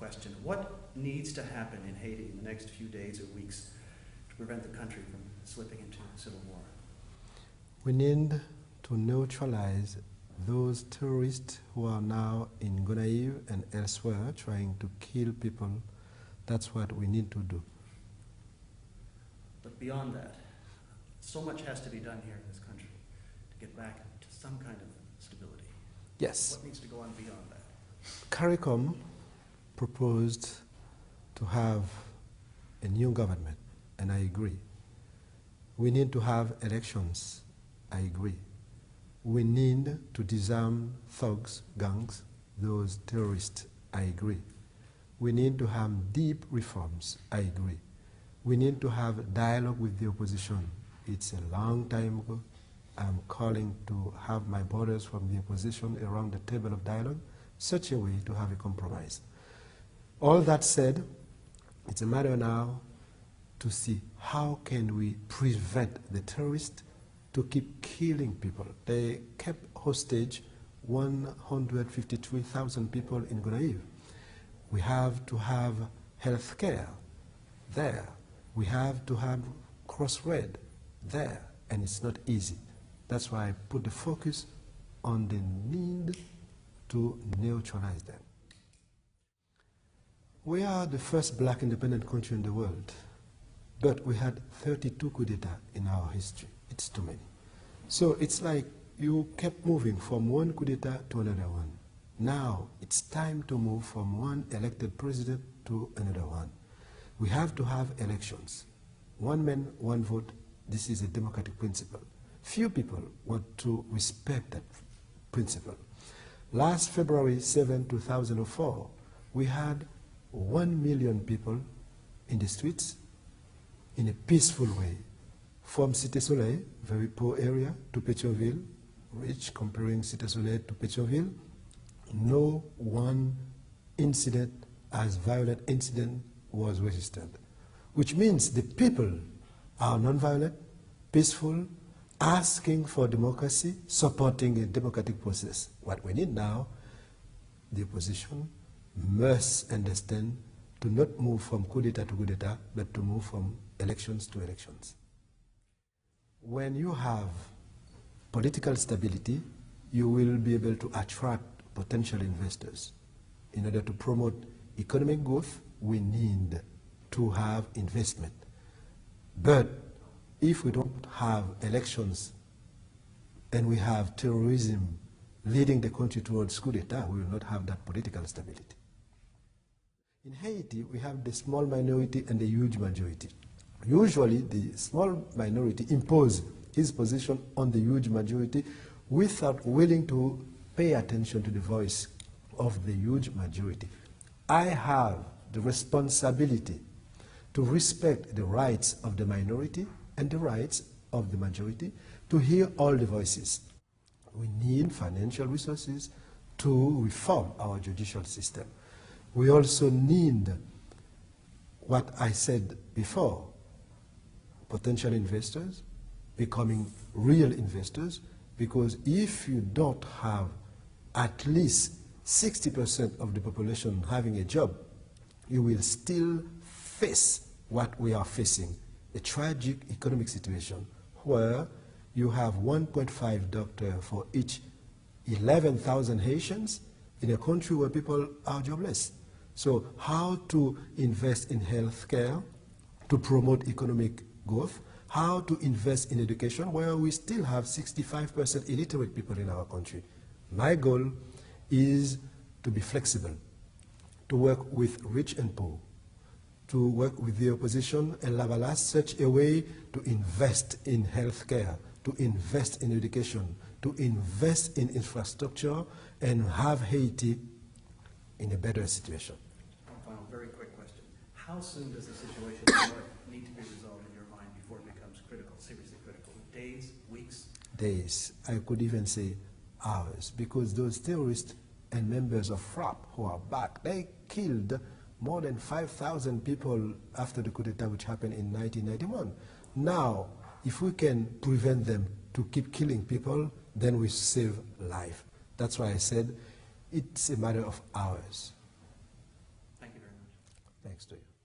question. What needs to happen in Haiti in the next few days or weeks to prevent the country from slipping into civil war? We need to neutralize those terrorists who are now in Gonaïve and elsewhere trying to kill people. That's what we need to do. But beyond that, so much has to be done here in this country to get back to some kind of stability. Yes. What needs to go on beyond that? CARICOM proposed to have a new government, and I agree. We need to have elections, I agree. We need to disarm thugs, gangs, those terrorists, I agree. We need to have deep reforms, I agree. We need to have dialogue with the opposition. It's a long time ago. I'm calling to have my brothers from the opposition around the table of dialogue, such a way to have a compromise. All that said, it's a matter now to see how can we prevent the terrorists to keep killing people. They kept hostage 153,000 people in Gonaïve. We have to have health care there. We have to have crossroad there, and it's not easy. That's why I put the focus on the need to neutralize them. We are the first black independent country in the world, but we had 32 coups d'etat in our history. It's too many. So it's like you kept moving from one coup d'etat to another one. Now it's time to move from one elected president to another one. We have to have elections. One man, one vote. This is a democratic principle. Few people want to respect that principle. Last February 7, 2004, we had 1 million people in the streets in a peaceful way. From Cité Soleil, very poor area, to Pétionville, rich, comparing Cité Soleil to Pétionville. No one incident as violent incident was registered, which means the people are non-violent, peaceful, asking for democracy, supporting a democratic process. What we need now, the opposition must understand to not move from coup d'etat to coup d'etat, but to move from elections to elections. When you have political stability, you will be able to attract potential investors. In order to promote economic growth, we need to have investment. But if we don't have elections and we have terrorism leading the country towards coup d'etat, we will not have that political stability. In Haiti, we have the small minority and the huge majority. Usually, the small minority imposes his position on the huge majority without willing to pay attention to the voice of the huge majority. I have the responsibility to respect the rights of the minority and the rights of the majority, to hear all the voices. We need financial resources to reform our judicial system. We also need what I said before, potential investors becoming real investors, because if you don't have at least 60% of the population having a job, you will still face what we are facing, a tragic economic situation where you have 1.5 doctors for each 11,000 Haitians in a country where people are jobless. So how to invest in health care to promote economic growth, how to invest in education where we still have 65% illiterate people in our country. My goal is to be flexible, to work with rich and poor, to work with the opposition and Lavalas such a way to invest in health care, to invest in education, to invest in infrastructure and have Haiti in a better situation. One final, very quick question. How soon does the situation in North need to be resolved in your mind before it becomes critical, seriously critical? Days, weeks? Days. I could even say hours, because those terrorists and members of FRAP who are back, they killed more than 5,000 people after the coup d'etat which happened in 1991. Now, if we can prevent them to keep killing people, then we save life. That's why I said it's a matter of hours. Thank you very much. next to you.